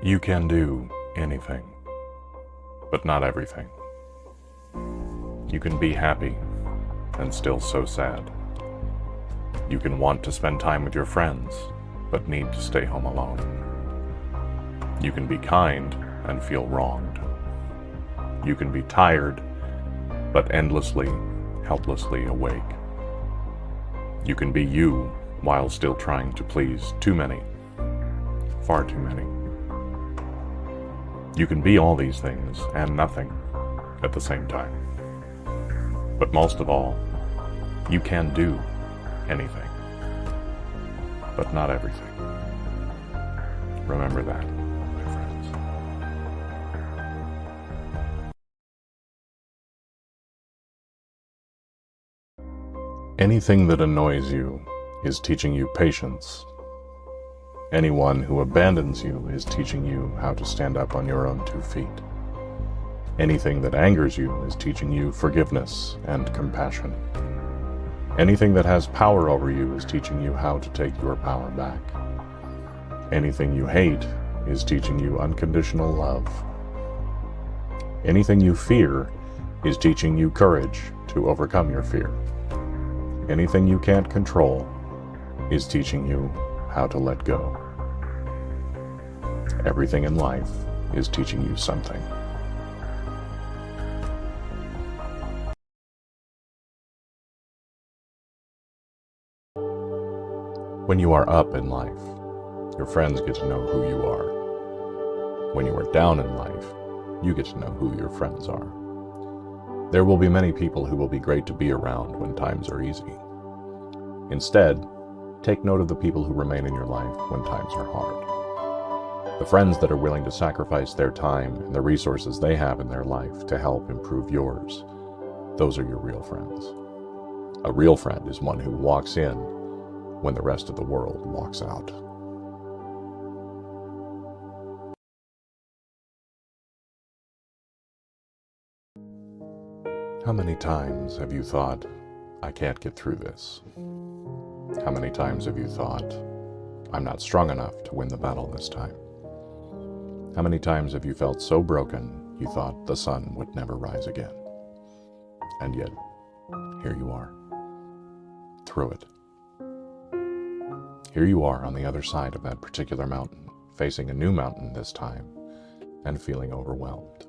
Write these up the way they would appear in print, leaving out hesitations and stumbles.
You can do anything, but not everything. You can be happy and still so sad. You can want to spend time with your friends, but need to stay home alone. You can be kind and feel wronged. You can be tired, but endlessly, helplessly awake. You can be you while still trying to please too many, far too many. You can be all these things and nothing at the same time. But most of all, you can do anything, but not everything. Remember that, my friends. Anything that annoys you is teaching you patience. Anyone who abandons you is teaching you how to stand up on your own 2 feet. Anything that angers you is teaching you forgiveness and compassion. Anything that has power over you is teaching you how to take your power back. Anything you hate is teaching you unconditional love. Anything you fear is teaching you courage to overcome your fear. Anything you can't control is teaching you how to let go. Everything in life is teaching you something. When you are up in life, your friends get to know who you are. When you are down in life, you get to know who your friends are. There will be many people who will be great to be around when times are easy. Instead, take note of the people who remain in your life when times are hard. The friends that are willing to sacrifice their time and the resources they have in their life to help improve yours, those are your real friends. A real friend is one who walks in when the rest of the world walks out. How many times have you thought, I can't get through this? How many times have you thought, I'm not strong enough to win the battle this time? How many times have you felt so broken you thought the sun would never rise again? And yet, here you are, through it. Here you are on the other side of that particular mountain, facing a new mountain this time, and feeling overwhelmed.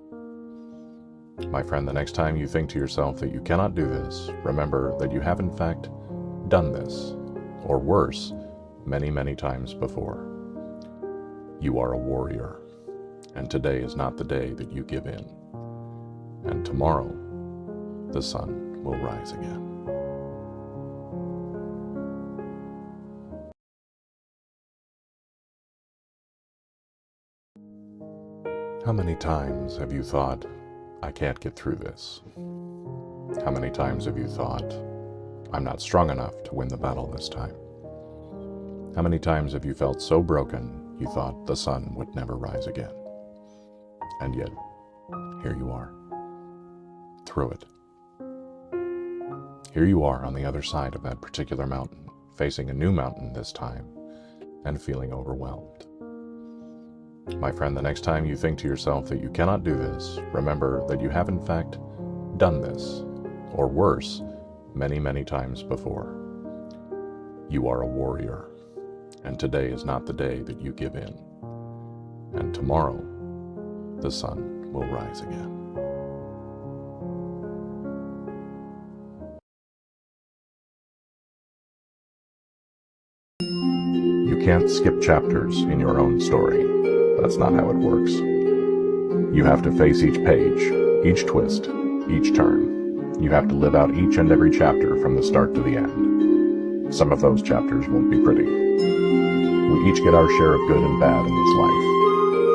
My friend, the next time you think to yourself that you cannot do this, remember that you have in fact done this, or worse, many, many times before. You are a warrior, and today is not the day that you give in. And tomorrow, the sun will rise again. How many times have you thought, I can't get through this? How many times have you thought, I'm not strong enough to win the battle this time? How many times have you felt so broken you thought the sun would never rise again? And yet, here you are, through it. Here you are on the other side of that particular mountain, facing a new mountain this time, and feeling overwhelmed. My friend, the next time you think to yourself that you cannot do this, remember that you have in fact done this, or worse, many, many times before. You are a warrior, and today is not the day that you give in. And tomorrow, the sun will rise again. You can't skip chapters in your own story. That's not how it works. You have to face each page, each twist, each turn. You have to live out each and every chapter from the start to the end. Some of those chapters won't be pretty. We each get our share of good and bad in this life.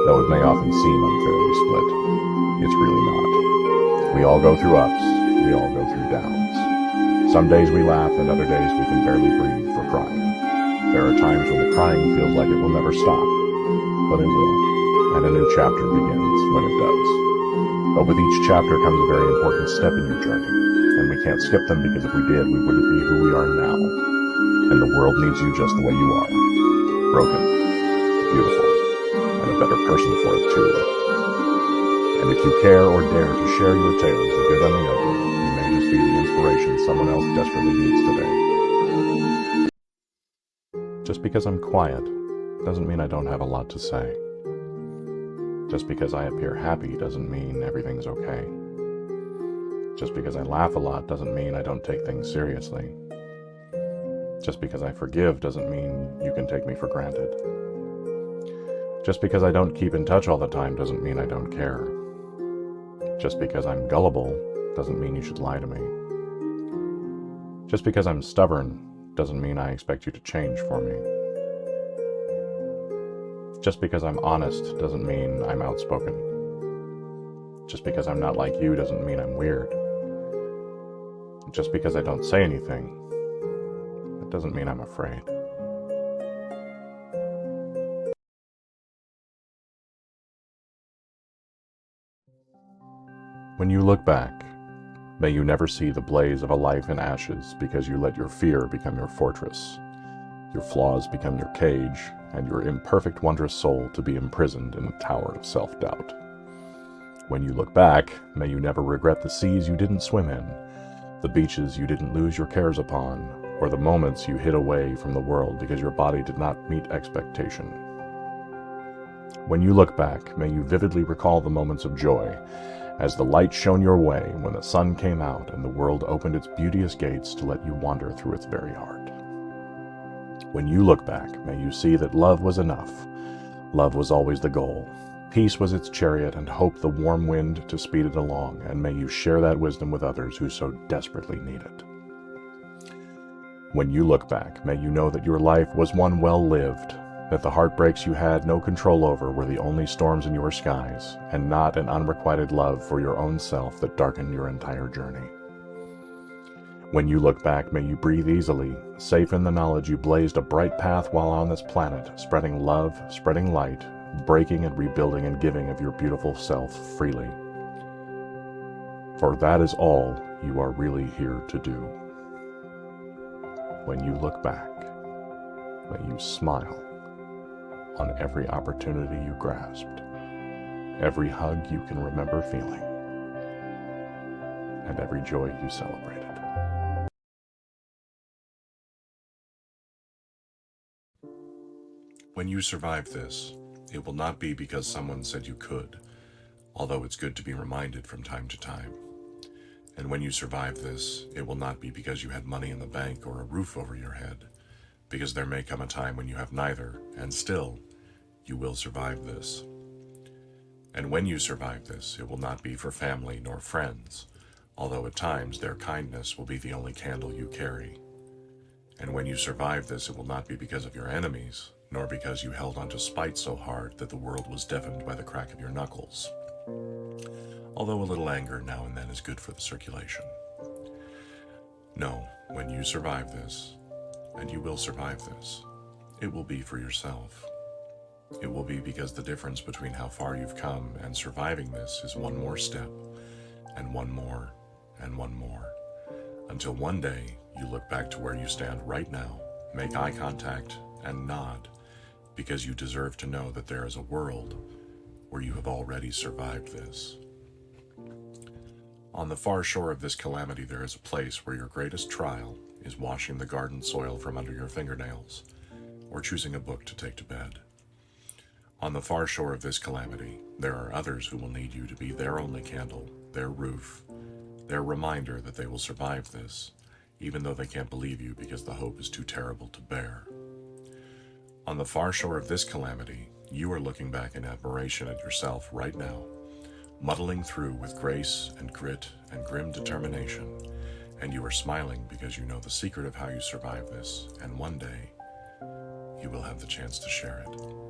Though it may often seem unfairly split, it's really not. We all go through ups, we all go through downs. Some days we laugh and other days we can barely breathe for crying. There are times when the crying feels like it will never stop. But it will, and a new chapter begins when it does. But with each chapter comes a very important step in your journey, and we can't skip them because if we did, we wouldn't be who we are now. And the world needs you just the way you are. Broken, beautiful, and a better person for it too. And if you care or dare to share your tales, the good and the ugly, you may just be the inspiration someone else desperately needs today. Just because I'm quiet doesn't mean I don't have a lot to say. Just because I appear happy doesn't mean everything's okay. Just because I laugh a lot doesn't mean I don't take things seriously. Just because I forgive doesn't mean you can take me for granted. Just because I don't keep in touch all the time doesn't mean I don't care. Just because I'm gullible doesn't mean you should lie to me. Just because I'm stubborn doesn't mean I expect you to change for me. Just because I'm honest doesn't mean I'm outspoken. Just because I'm not like you doesn't mean I'm weird. Just because I don't say anything, that doesn't mean I'm afraid. When you look back, may you never see the blaze of a life in ashes because you let your fear become your fortress, your flaws become your cage, and your imperfect, wondrous soul to be imprisoned in a tower of self-doubt. When you look back, may you never regret the seas you didn't swim in, the beaches you didn't lose your cares upon, or the moments you hid away from the world because your body did not meet expectation. When you look back, may you vividly recall the moments of joy, as the light shone your way when the sun came out and the world opened its beauteous gates to let you wander through its very heart. When you look back, may you see that love was enough. Love was always the goal. Peace was its chariot, and hope the warm wind to speed it along, and may you share that wisdom with others who so desperately need it. When you look back, may you know that your life was one well lived, that the heartbreaks you had no control over were the only storms in your skies, and not an unrequited love for your own self that darkened your entire journey. When you look back, may you breathe easily, safe in the knowledge you blazed a bright path while on this planet, spreading love, spreading light, breaking and rebuilding and giving of your beautiful self freely. For that is all you are really here to do. When you look back, may you smile on every opportunity you grasped, every hug you can remember feeling, and every joy you celebrated. When you survive this, it will not be because someone said you could, although it's good to be reminded from time to time. And when you survive this, it will not be because you had money in the bank or a roof over your head, because there may come a time when you have neither, and still, you will survive this. And when you survive this, it will not be for family nor friends, although at times their kindness will be the only candle you carry. And when you survive this, it will not be because of your enemies, nor because you held on to spite so hard that the world was deafened by the crack of your knuckles, although a little anger now and then is good for the circulation. No, when you survive this, and you will survive this, it will be for yourself. It will be because the difference between how far you've come and surviving this is one more step, and one more, and one more, until one day you look back to where you stand right now, make eye contact, and nod, because you deserve to know that there is a world where you have already survived this. On the far shore of this calamity, there is a place where your greatest trial is washing the garden soil from under your fingernails, or choosing a book to take to bed. On the far shore of this calamity, there are others who will need you to be their only candle, their roof, their reminder that they will survive this, even though they can't believe you because the hope is too terrible to bear. On the far shore of this calamity, you are looking back in admiration at yourself right now, muddling through with grace and grit and grim determination, and you are smiling because you know the secret of how you survive this, and one day, you will have the chance to share it.